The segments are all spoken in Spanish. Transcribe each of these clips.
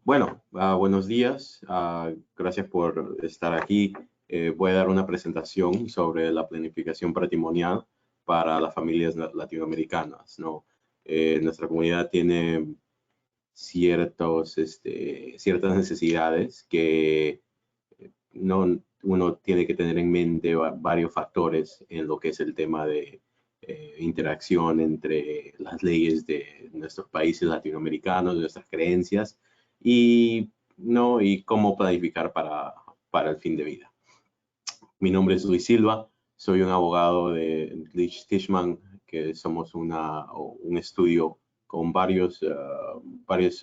Buenos días. Gracias por estar aquí. Voy a dar una presentación sobre la planificación patrimonial para las familias latinoamericanas, ¿no? Nuestra comunidad tiene ciertas necesidades que uno tiene que tener en mente varios factores en lo que es el tema de interacción entre las leyes de nuestros países latinoamericanos, nuestras creencias y cómo planificar para el fin de vida. Mi nombre es Luis Silva, soy un abogado de Leach Tishman, que somos un estudio con varias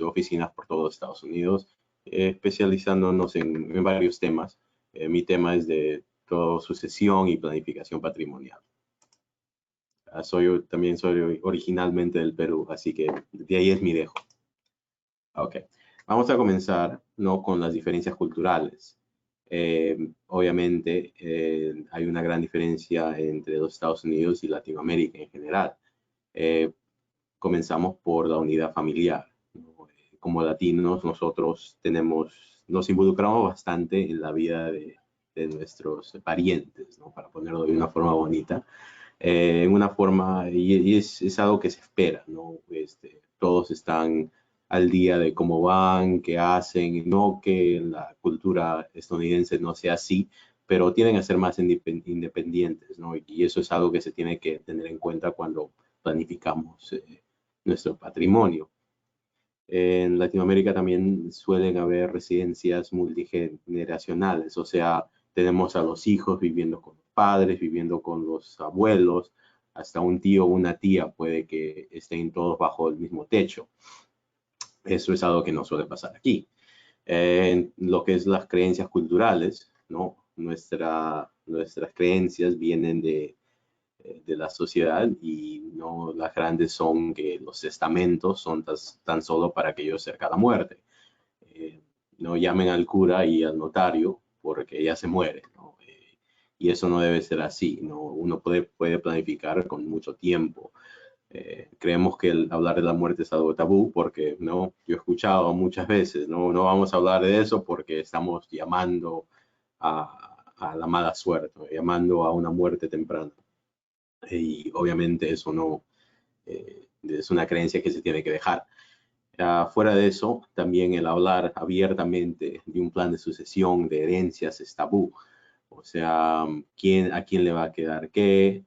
oficinas por todo Estados Unidos, especializándonos en varios temas. Mi tema es de todo sucesión y planificación patrimonial. También soy originalmente del Perú, así que de ahí es mi dejo. Ok, vamos a comenzar con las diferencias culturales. Obviamente hay una gran diferencia entre los Estados Unidos y Latinoamérica en general. Comenzamos por la unidad familiar, ¿no? Como latinos nosotros nos involucramos bastante en la vida de nuestros parientes, ¿no? Para ponerlo de una forma bonita. En una forma, y es algo que se espera, ¿no? Todos están al día de cómo van, qué hacen, no que la cultura estadounidense no sea así, pero tienden a ser más independientes, ¿no? Y eso es algo que se tiene que tener en cuenta cuando planificamos nuestro patrimonio. En Latinoamérica también suelen haber residencias multigeneracionales, o sea, tenemos a los hijos viviendo con los padres, viviendo con los abuelos, hasta un tío o una tía puede que estén todos bajo el mismo techo. Eso es algo que no suele pasar aquí. En lo que es las creencias culturales, ¿no? Nuestras creencias vienen de la sociedad y no las grandes son que los testamentos son tan solo para aquellos cerca de la muerte. No llamen al cura y al notario porque ya se muere, ¿no? Y eso no debe ser así, ¿no? Uno puede planificar con mucho tiempo. Creemos que hablar de la muerte es algo tabú porque, ¿no? Yo he escuchado muchas veces, no vamos a hablar de eso porque estamos llamando a la mala suerte, ¿no? Llamando a una muerte temprana. Y obviamente eso no es una creencia que se tiene que dejar. Fuera de eso, también el hablar abiertamente de un plan de sucesión, de herencias, es tabú. O sea, a quién le va a quedar qué,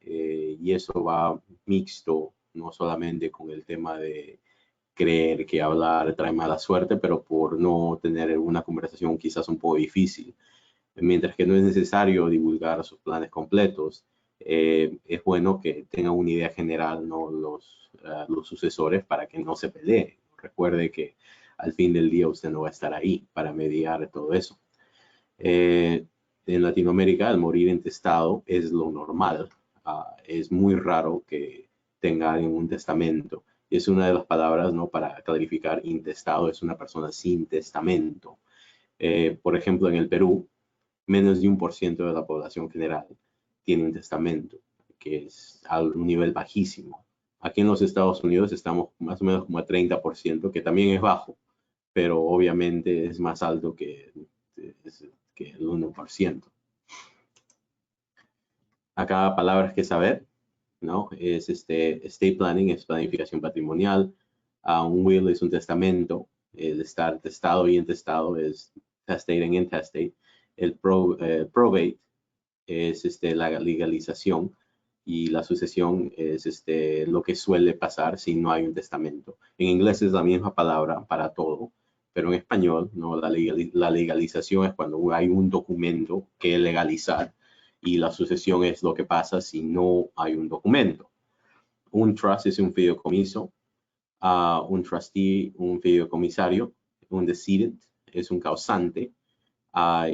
y eso va mixto, no solamente con el tema de creer que hablar trae mala suerte, pero por no tener una conversación quizás un poco difícil. Mientras que no es necesario divulgar sus planes completos, es bueno que tengan una idea general, ¿no? Los sucesores, para que no se peleen. Recuerde que al fin del día usted no va a estar ahí para mediar todo eso. En Latinoamérica, el morir intestado es lo normal. Es muy raro que tenga un testamento. Y es una de las palabras, ¿no? Para clarificar, intestado es una persona sin testamento. Por ejemplo, en el Perú, menos de 1% de la población general tiene un testamento, que es a un nivel bajísimo. Aquí en los Estados Unidos estamos más o menos como a 30%, que también es bajo, pero obviamente es más alto que el 1%. Acá palabras que saber, ¿no? Es estate planning, es planificación patrimonial. Un will es un testamento. El estar testado y intestado es testate and intestate. El probate es la legalización, y la sucesión es lo que suele pasar si no hay un testamento. En inglés es la misma palabra para todo, pero en español, ¿no? La legalización es cuando hay un documento que legalizar, y la sucesión es lo que pasa si no hay un documento. Un trust es un fideicomiso, un trustee, un fideicomisario, un decedent es un causante,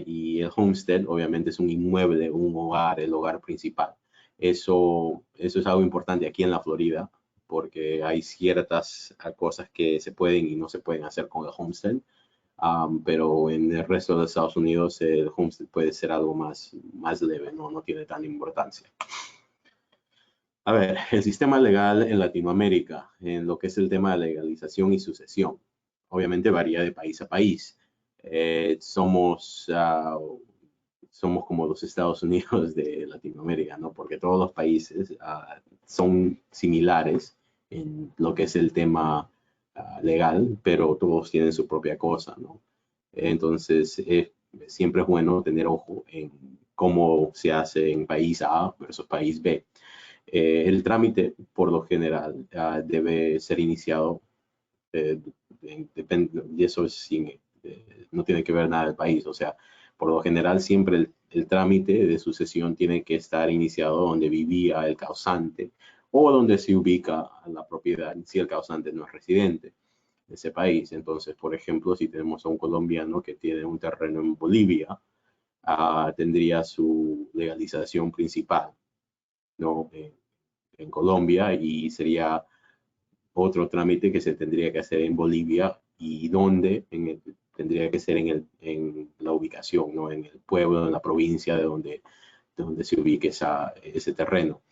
y el homestead obviamente es un inmueble, un hogar, el hogar principal. Eso es algo importante aquí en la Florida, porque hay ciertas cosas que se pueden y no se pueden hacer con el homestead. Pero en el resto de Estados Unidos el homestead puede ser algo más leve, no tiene tanta importancia. A ver, el sistema legal en Latinoamérica, en lo que es el tema de legalización y sucesión. obviamente varía de país a país. Somos como los Estados Unidos de Latinoamérica, ¿no? Porque todos los países son similares en lo que es el tema legal, pero todos tienen su propia cosa, ¿no? Entonces, siempre es bueno tener ojo en cómo se hace en país A versus país B. El trámite, por lo general, debe ser iniciado, y eso es no tiene que ver nada del país, o sea, por lo general siempre el trámite de sucesión tiene que estar iniciado donde vivía el causante o donde se ubica la propiedad, si el causante no es residente de ese país. Entonces, por ejemplo, si tenemos a un colombiano que tiene un terreno en Bolivia, tendría su legalización principal, ¿no? En Colombia, y sería otro trámite que se tendría que hacer en Bolivia, y donde tendría que ser en la ubicación, ¿no? En el pueblo, en la provincia de donde se ubique ese terreno.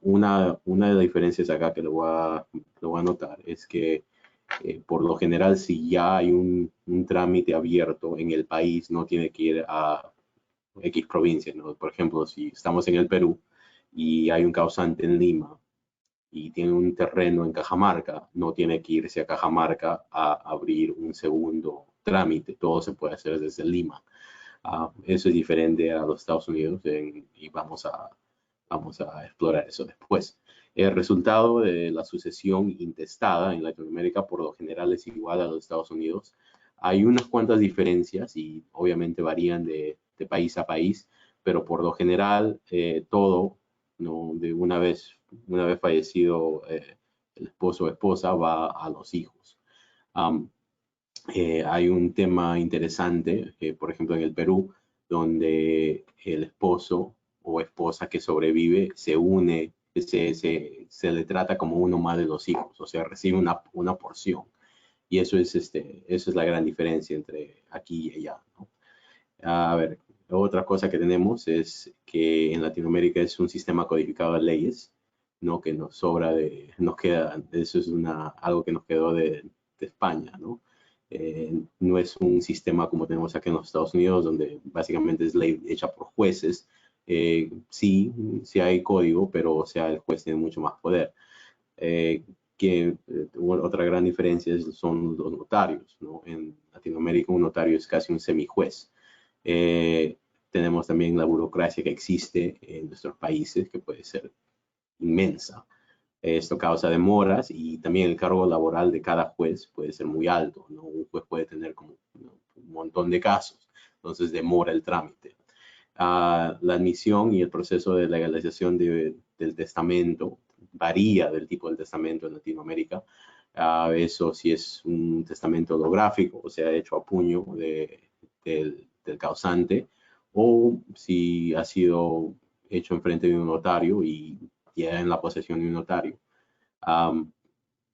Una de las diferencias acá que lo voy a notar es que por lo general, si ya hay un trámite abierto en el país, no tiene que ir a X provincia, ¿no? Por ejemplo, si estamos en el Perú y hay un causante en Lima y tiene un terreno en Cajamarca, no tiene que irse a Cajamarca a abrir un segundo trámite, todo se puede hacer desde Lima. Eso es diferente a los Estados Unidos, y vamos a explorar eso después. El resultado de la sucesión intestada en Latinoamérica por lo general es igual a los Estados Unidos. Hay unas cuantas diferencias y obviamente varían de país a país, pero por lo general todo, ¿no? De una vez fallecido el esposo o esposa, va a los hijos. Um, Hay un tema interesante, por ejemplo, en el Perú, donde el esposo o esposa que sobrevive se une, se le trata como uno más de los hijos, o sea, recibe una porción. Y eso es la gran diferencia entre aquí y allá, ¿no? A ver, otra cosa que tenemos es que en Latinoamérica es un sistema codificado de leyes, ¿no? Que nos queda, eso es algo que nos quedó de España, ¿no? No es un sistema como tenemos aquí en los Estados Unidos, donde básicamente es ley hecha por jueces. Sí, sí hay código, pero o sea, el juez tiene mucho más poder. Otra gran diferencia son los notarios, ¿no? En Latinoamérica un notario es casi un semijuez. Tenemos también la burocracia que existe en nuestros países, que puede ser inmensa. Esto causa demoras, y también el cargo laboral de cada juez puede ser muy alto, ¿no? Un juez puede tener como, ¿no?, un montón de casos, entonces demora el trámite. La admisión y el proceso de legalización del testamento varía del tipo del testamento en Latinoamérica. Eso si es un testamento holográfico, o sea, hecho a puño del causante, o si ha sido hecho en frente de un notario y ya en la posesión de un notario.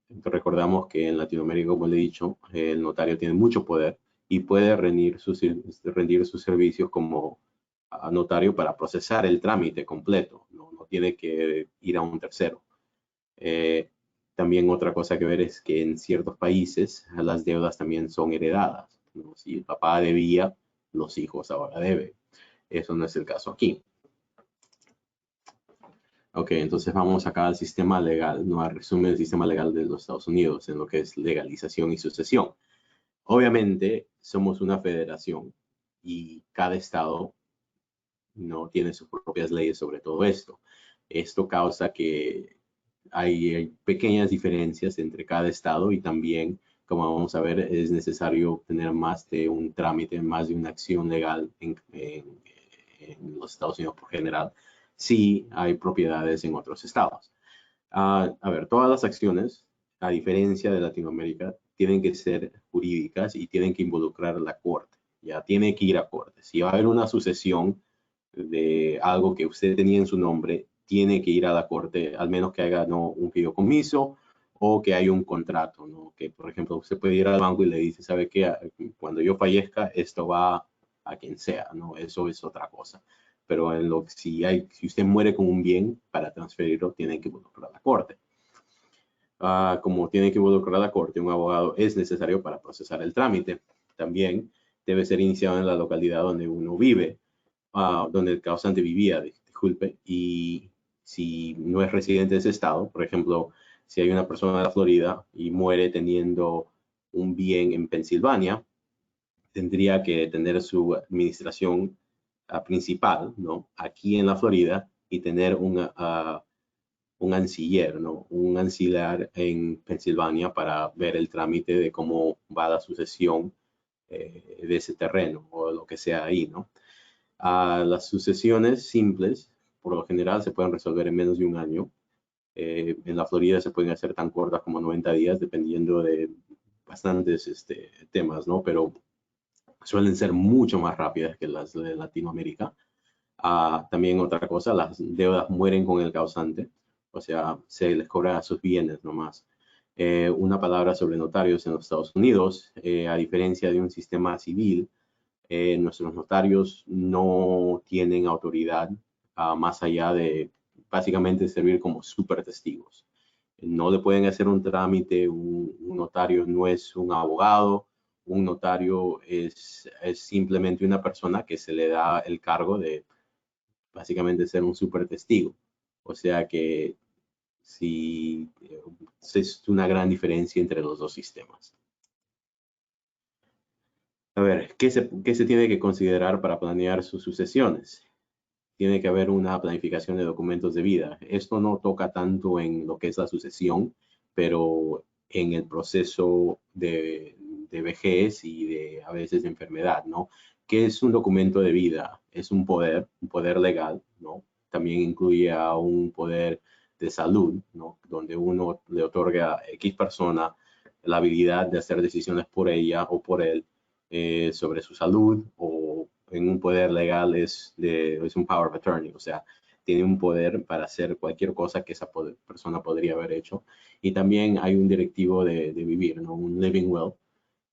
Recordamos que en Latinoamérica, como le he dicho, el notario tiene mucho poder y puede rendir sus servicios como notario para procesar el trámite completo, no tiene que ir a un tercero. También otra cosa que ver es que en ciertos países las deudas también son heredadas, ¿no? Si el papá debía, los hijos ahora deben. Eso no es el caso aquí. Ok, entonces vamos acá al sistema legal, ¿no? A resumen del sistema legal de los Estados Unidos en lo que es legalización y sucesión. Obviamente somos una federación y cada estado no tiene sus propias leyes sobre todo esto. Esto causa que hay pequeñas diferencias entre cada estado, y también, como vamos a ver, es necesario tener más de un trámite, más de una acción legal en los Estados Unidos por general, si hay propiedades en otros estados. A ver, todas las acciones, a diferencia de Latinoamérica, tienen que ser jurídicas y tienen que involucrar a la corte. Ya tiene que ir a corte. Si va a haber una sucesión de algo que usted tenía en su nombre, tiene que ir a la corte, al menos que haga, ¿no?, un fideicomiso, o que haya un contrato, ¿no? Que, por ejemplo, usted puede ir al banco y le dice, ¿sabe qué? Cuando yo fallezca, esto va a quien sea, ¿no? Eso es otra cosa. Pero si usted muere con un bien, para transferirlo, tiene que involucrar a la corte. como tiene que involucrar a la corte, un abogado es necesario para procesar el trámite. También debe ser iniciado en la localidad donde uno vive, donde el causante vivía, disculpe, y si no es residente de ese estado, por ejemplo, si hay una persona de la Florida y muere teniendo un bien en Pensilvania, tendría que tener su administración principal, ¿no? Aquí en la Florida y tener un anciller, ¿no? Un ancilar en Pensilvania para ver el trámite de cómo va la sucesión de ese terreno o lo que sea ahí, ¿no? Las sucesiones simples, por lo general, se pueden resolver en menos de un año. En la Florida se pueden hacer tan cortas como 90 días, dependiendo de bastantes temas, ¿no? Pero suelen ser mucho más rápidas que las de Latinoamérica. También otra cosa, las deudas mueren con el causante, o sea, se les cobra sus bienes nomás. Una palabra sobre notarios en los Estados Unidos, a diferencia de un sistema civil, nuestros notarios no tienen autoridad más allá de básicamente servir como super testigos. No le pueden hacer un trámite, un notario no es un abogado, un notario es simplemente una persona que se le da el cargo de básicamente ser un super testigo. O sea que sí, es una gran diferencia entre los dos sistemas. A ver, ¿qué se tiene que considerar para planear sus sucesiones? Tiene que haber una planificación de documentos de vida. Esto no toca tanto en lo que es la sucesión, pero en el proceso de vejez y de a veces de enfermedad, ¿no? ¿Qué es un documento de vida? Es un poder legal, ¿no? También incluye a un poder de salud, ¿no? Donde uno le otorga a X persona la habilidad de hacer decisiones por ella o por él sobre su salud, o en un poder legal es un power of attorney, o sea, tiene un poder para hacer cualquier cosa que esa persona podría haber hecho. Y también hay un directivo de vivir, ¿no? Un living will,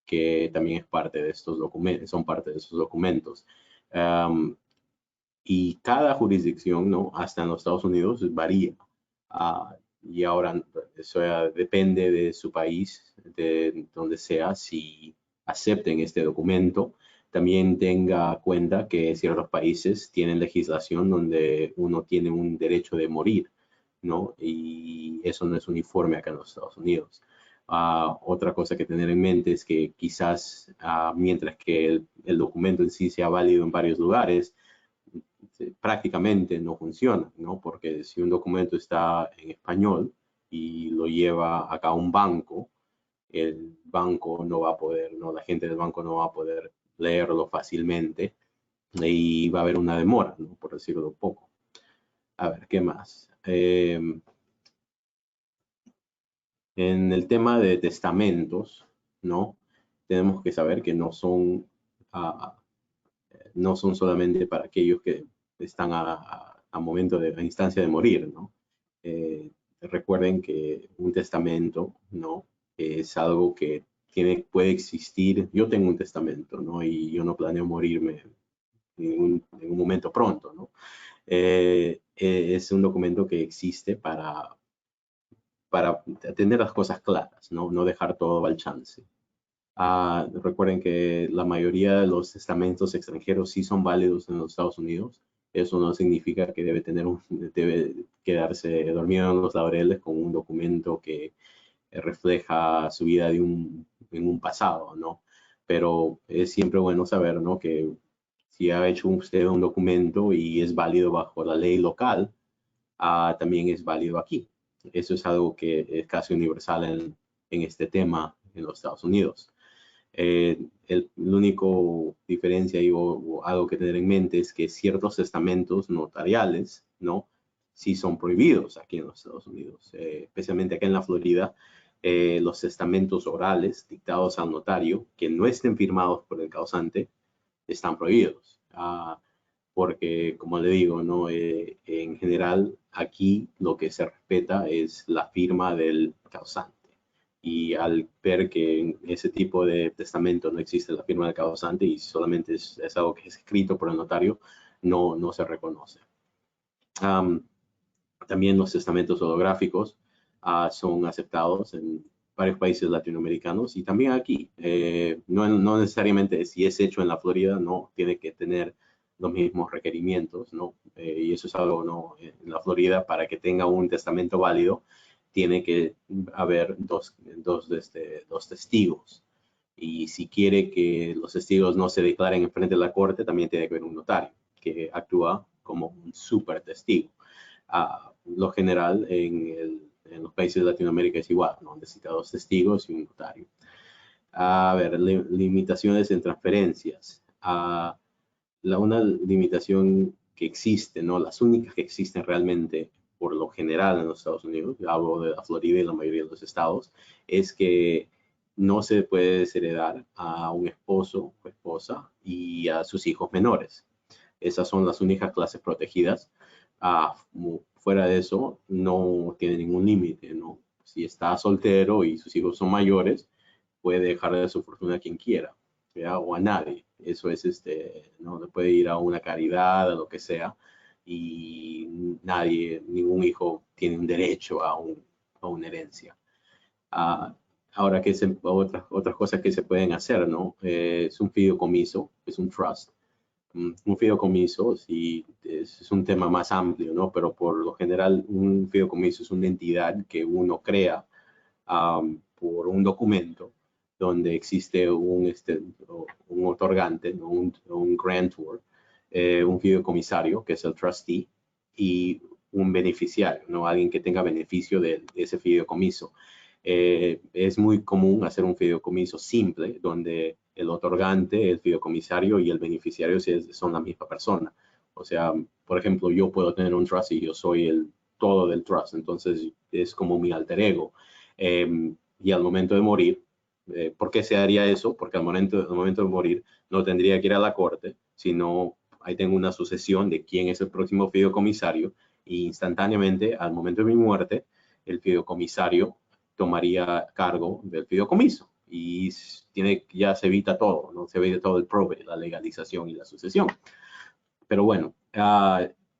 que también es parte de estos documentos, son parte de estos documentos. Y cada jurisdicción, ¿no? Hasta en los Estados Unidos varía. Y ahora eso depende de su país, de donde sea, si acepten este documento. También tenga cuenta que ciertos países tienen legislación donde uno tiene un derecho de morir, ¿no? Y eso no es uniforme acá en los Estados Unidos. Otra cosa que tener en mente es que quizás mientras que el documento en sí sea válido en varios lugares, prácticamente no funciona, ¿no? Porque si un documento está en español y lo lleva acá a un banco, el banco no va a poder, ¿no? La gente del banco no va a poder leerlo fácilmente y va a haber una demora, ¿no? Por decirlo poco. A ver, ¿qué más? En el tema de testamentos, ¿no? Tenemos que saber que no son solamente para aquellos que están a momento de a instancia de morir, ¿no? Recuerden que un testamento, ¿no? Es algo que puede existir. Yo tengo un testamento, ¿no? Y yo no planeo morirme en un momento pronto, ¿no? Es un documento que existe para tener las cosas claras, ¿no? No dejar todo al chance. Recuerden que la mayoría de los testamentos extranjeros sí son válidos en los Estados Unidos. Eso no significa que debe quedarse dormido en los laureles con un documento que refleja su vida en un pasado, ¿no? Pero es siempre bueno saber, ¿no? Que si ha hecho usted un documento y es válido bajo la ley local, también es válido aquí. Eso es algo que es casi universal en este tema en los Estados Unidos. El único diferencia o algo que tener en mente es que ciertos testamentos notariales, ¿no? Sí son prohibidos aquí en los Estados Unidos, especialmente acá en la Florida. Los testamentos orales dictados al notario que no estén firmados por el causante están prohibidos. Porque, como le digo, ¿no? En general, aquí lo que se respeta es la firma del causante. Y al ver que en ese tipo de testamento no existe la firma del causante y solamente es algo que es escrito por el notario, no se reconoce. También los testamentos holográficos son aceptados en varios países latinoamericanos y también aquí. No necesariamente si es hecho en la Florida, no tiene que tener los mismos requerimientos, ¿no? Y eso es algo, ¿no? En la Florida, para que tenga un testamento válido, tiene que haber dos testigos. Y si quiere que los testigos no se declaren en frente de la corte, también tiene que haber un notario que actúa como un super testigo. Lo general en los países de Latinoamérica es igual, ¿no? Necesita dos testigos y un notario. A ver, limitaciones en transferencias. Una limitación que existe, ¿no? Las únicas que existen realmente por lo general en los Estados Unidos, yo hablo de la Florida y la mayoría de los estados, es que no se puede desheredar a un esposo o esposa y a sus hijos menores. Esas son las únicas clases protegidas. Fuera de eso, no tiene ningún límite, ¿no? Si está soltero y sus hijos son mayores, puede dejarle de su fortuna a quien quiera, ¿ya? O a nadie. Eso es, no le puede ir a una caridad, a lo que sea, y nadie, ningún hijo tiene un derecho a una herencia. Ahora, otras cosas que se pueden hacer, ¿no? Es un fideicomiso, es un trust. Un fideicomiso, sí, es un tema más amplio, ¿no? Pero por lo general, un fideicomiso es una entidad que uno crea por un documento donde existe un otorgante, ¿no? un grantor, un fideicomisario, que es el trustee, y un beneficiario, ¿no? Alguien que tenga beneficio de ese fideicomiso. Es muy común hacer un fideicomiso simple, donde el otorgante, el fideicomisario y el beneficiario son la misma persona. O sea, por ejemplo, yo puedo tener un trust y yo soy el todo del trust, entonces es como mi alter ego. Y al momento de morir, ¿por qué se haría eso? Porque al momento de morir no tendría que ir a la corte, sino ahí tengo una sucesión de quién es el próximo fideicomisario y instantáneamente, al momento de mi muerte, el fideicomisario tomaría cargo del fideicomiso y ya se evita todo, ¿no? Se evita todo el probate, la legalización y la sucesión. Pero bueno,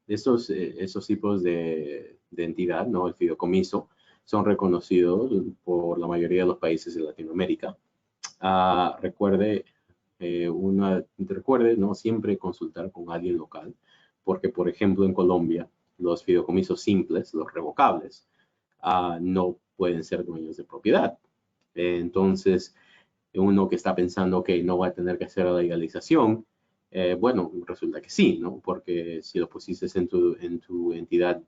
esos tipos de entidad, ¿no? El fideicomiso, son reconocidos por la mayoría de los países de Latinoamérica. Recuerde, ¿no? Siempre consultar con alguien local, porque por ejemplo en Colombia, los fideicomisos simples, los revocables, no pueden ser dueños de propiedad. Entonces, uno que está pensando que no va a tener que hacer la legalización, bueno, resulta que sí, ¿no? Porque si lo pusiste en tu entidad,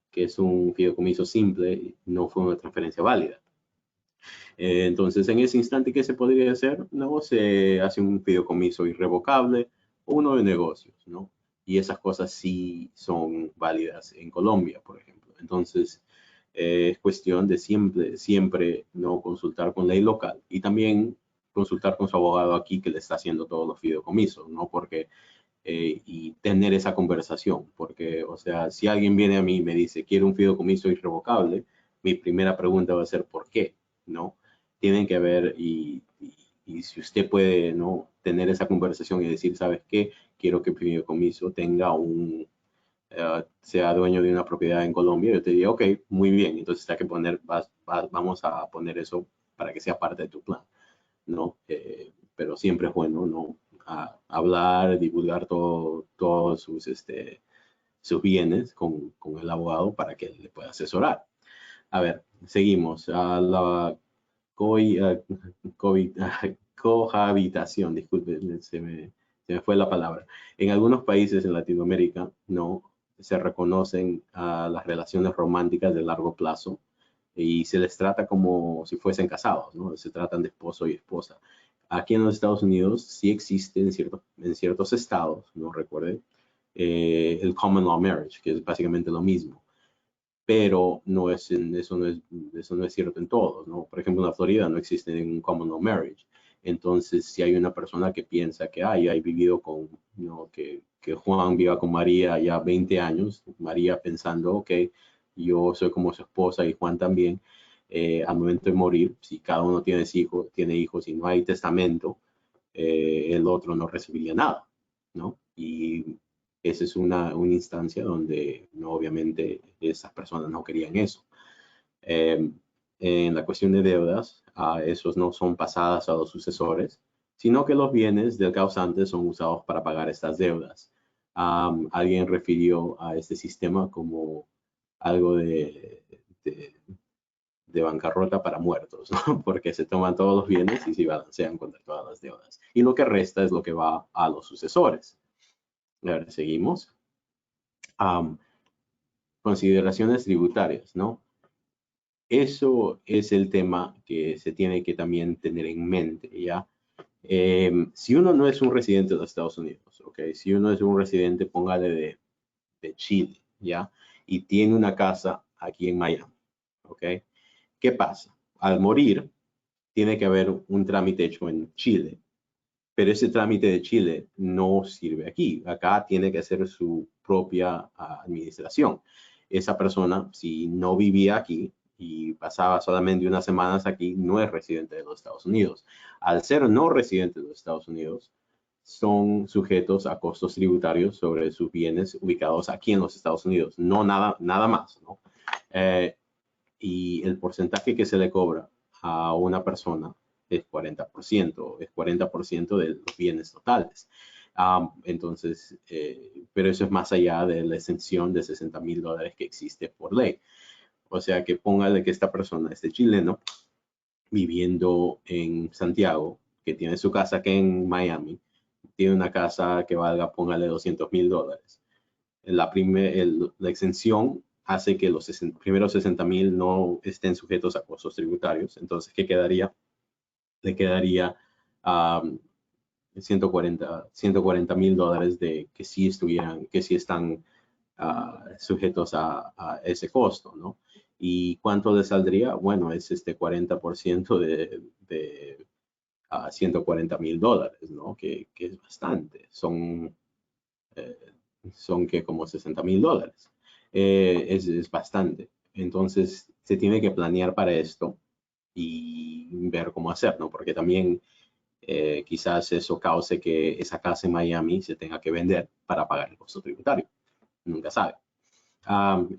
que es un fideicomiso simple, no fue una transferencia válida. Entonces, en ese instante, ¿qué se podría hacer? No, se hace un fideicomiso irrevocable o uno de negocios, ¿no? Y esas cosas sí son válidas en Colombia, por ejemplo. Entonces, es cuestión de siempre no consultar con ley local y también consultar con su abogado aquí que le está haciendo todos los fideicomisos, ¿no? Porque, y tener esa conversación, porque, o sea, si alguien viene a mí y me dice, quiero un fideicomiso irrevocable, mi primera pregunta va a ser, ¿por qué? ¿No? Tienen que ver y si usted puede, ¿no? Tener esa conversación y decir, ¿sabes qué? Quiero que el fideicomiso tenga sea dueño de una propiedad en Colombia, yo te diría, ok, muy bien, entonces hay que vamos a poner eso para que sea parte de tu plan, ¿no? Pero siempre es bueno, ¿no? Hablar, divulgar todos sus bienes con el abogado para que le pueda asesorar. A ver, seguimos. La cohabitación, disculpe, se me fue la palabra. En algunos países en Latinoamérica no se reconocen las relaciones románticas de largo plazo y se les trata como si fuesen casados, ¿no? Se tratan de esposo y esposa. Aquí en los Estados Unidos sí existe en ciertos estados, no recuerden, el common law marriage, que es básicamente lo mismo, pero eso no es cierto en todos, ¿no? Por ejemplo, en la Florida no existe ningún common law marriage. Entonces, si hay una persona que piensa que hay vivido con, ¿no? que Juan viva con María ya 20 años, María pensando, ok, yo soy como su esposa y Juan también, al momento de morir, si cada uno tiene hijos y no hay testamento, el otro no recibiría nada, ¿no? Y esa es una instancia donde no, obviamente esas personas no querían eso. En la cuestión de deudas, esos no son pasadas a los sucesores, sino que los bienes del causante son usados para pagar estas deudas. Alguien refirió a este sistema como algo de bancarrota para muertos, ¿no? Porque se toman todos los bienes y se balancean contra todas las deudas. Y lo que resta es lo que va a los sucesores. A ver, seguimos. Consideraciones tributarias, ¿no? Eso es el tema que se tiene que también tener en mente, ¿ya? Si uno no es un residente de los Estados Unidos, ¿ok? Si uno es un residente, póngale de Chile, ¿ya? Y tiene una casa aquí en Miami, ¿ok? ¿Qué pasa? Al morir, tiene que haber un trámite hecho en Chile, pero ese trámite de Chile no sirve aquí. Acá tiene que hacer su propia administración. Esa persona, si no vivía aquí y pasaba solamente unas semanas aquí, no es residente de los Estados Unidos. Al ser no residente de los Estados Unidos, son sujetos a costos tributarios sobre sus bienes ubicados aquí en los Estados Unidos, no nada más, ¿no? Y el porcentaje que se le cobra a una persona es 40% de los bienes totales. Entonces, pero eso es más allá de la exención de $60,000 que existe por ley. O sea que póngale que esta persona, este chileno, viviendo en Santiago, que tiene su casa aquí en Miami, tiene una casa que valga, póngale $200,000. La exención hace que los primeros 60,000 no estén sujetos a costos tributarios. Entonces, ¿qué quedaría? Le quedaría $140,000 de que sí están sujetos a ese costo, ¿no? ¿Y cuánto le saldría? Bueno, es este 40% de $140,000, ¿no? Que es bastante. Son que como $60,000. Es bastante. Entonces, se tiene que planear para esto y ver cómo hacer, ¿no? Porque también quizás eso cause que esa casa en Miami se tenga que vender para pagar el costo tributario. Nunca sabe.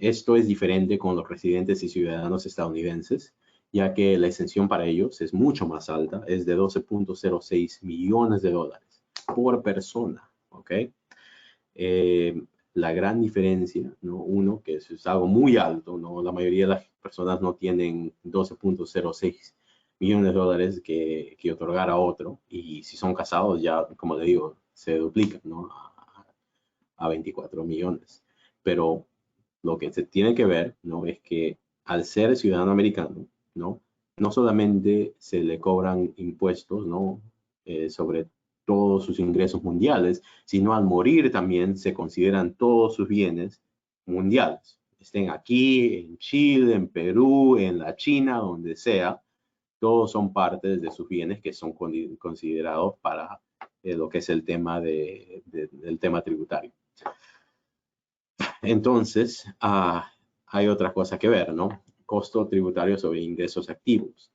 Esto es diferente con los residentes y ciudadanos estadounidenses, ya que la exención para ellos es mucho más alta, es de $12.06 millones por persona, ¿ok? La gran diferencia, ¿no? Uno, que es algo muy alto, ¿no? La mayoría de las personas no tienen $12.06 millones que otorgar a otro, y si son casados ya, como le digo, se duplican, ¿no? A 24 millones. Pero lo que se tiene que ver, ¿no? Es que al ser ciudadano americano, ¿no? No solamente se le cobran impuestos, ¿no? Sobre todos sus ingresos mundiales, sino al morir también se consideran todos sus bienes mundiales. Estén aquí, en Chile, en Perú, en la China, donde sea, todos son partes de sus bienes que son considerados para lo que es el tema del tema tributario. Entonces, hay otra cosa que ver, ¿no? Costo tributario sobre ingresos activos,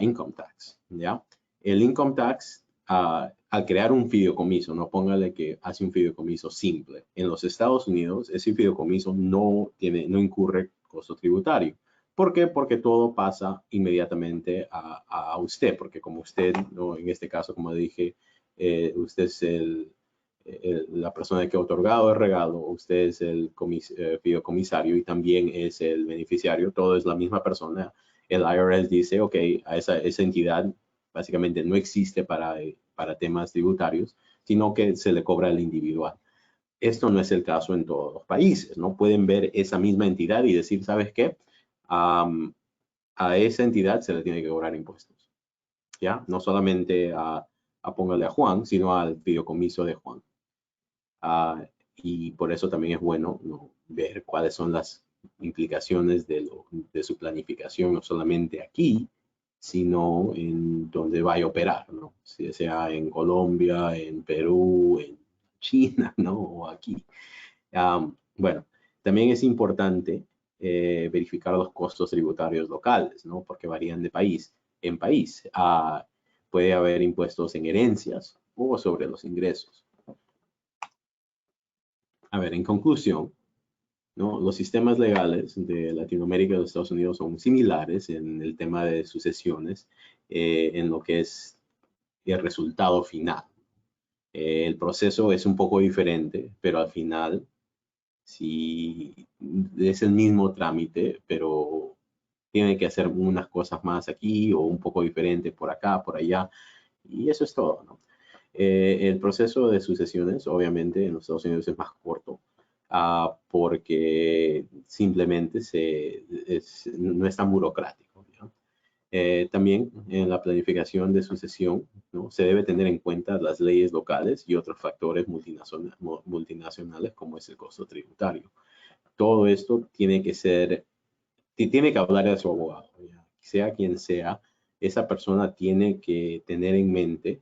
income tax, ¿ya? El income tax, al crear un fideicomiso, no póngale que hace un fideicomiso simple. En los Estados Unidos, ese fideicomiso no incurre costo tributario. ¿Por qué? Porque todo pasa inmediatamente a usted, porque como usted, ¿no? En este caso, como dije, usted es la persona que ha otorgado el regalo, usted es el fideicomisario y también es el beneficiario, todo es la misma persona. El IRS dice, ok, a esa entidad básicamente no existe para temas tributarios, sino que se le cobra al individual. Esto no es el caso en todos los países, ¿no? Pueden ver esa misma entidad y decir, ¿sabes qué? A esa entidad se le tiene que cobrar impuestos, ¿ya? No solamente póngale a Juan, sino al fideicomiso de Juan. Y por eso también es bueno, ¿no? Ver cuáles son las implicaciones de su planificación, no solamente aquí, sino en donde vaya a operar, ¿no? Si sea en Colombia, en Perú, en China, ¿no? O aquí. Bueno, también es importante verificar los costos tributarios locales, ¿no? Porque varían de país en país. Puede haber impuestos en herencias o sobre los ingresos. A ver, en conclusión, ¿no? Los sistemas legales de Latinoamérica y de Estados Unidos son similares en el tema de sucesiones, en lo que es el resultado final. El proceso es un poco diferente, pero al final sí es el mismo trámite, pero tiene que hacer unas cosas más aquí o un poco diferente por acá, por allá, y eso es todo, ¿no? El proceso de sucesiones, obviamente, en los Estados Unidos es más corto, porque simplemente no es tan burocrático, ¿no? También en la planificación de sucesión, ¿no? Se debe tener en cuenta las leyes locales y otros factores multinacionales como es el costo tributario. Todo esto tiene que hablar de su abogado, ¿ya? Sea quien sea, esa persona tiene que tener en mente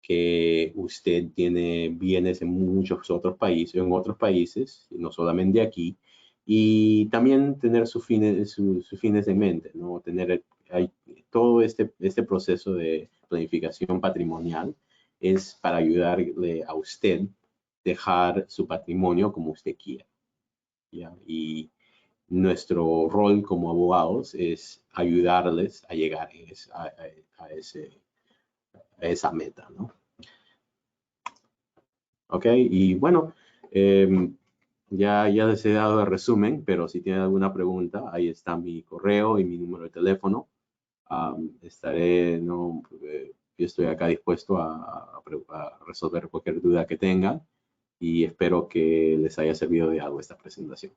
que usted tiene bienes en muchos otros países, no solamente aquí, y también tener sus fines en mente, ¿no? Hay, todo este proceso de planificación patrimonial es para ayudarle a usted dejar su patrimonio como usted quiera, ¿ya? Y nuestro rol como abogados es ayudarles a llegar a esa meta, ¿no? Ok, y bueno, ya les he dado el resumen, pero si tienen alguna pregunta, ahí está mi correo y mi número de teléfono. No, yo estoy acá dispuesto a resolver cualquier duda que tengan y espero que les haya servido de algo esta presentación.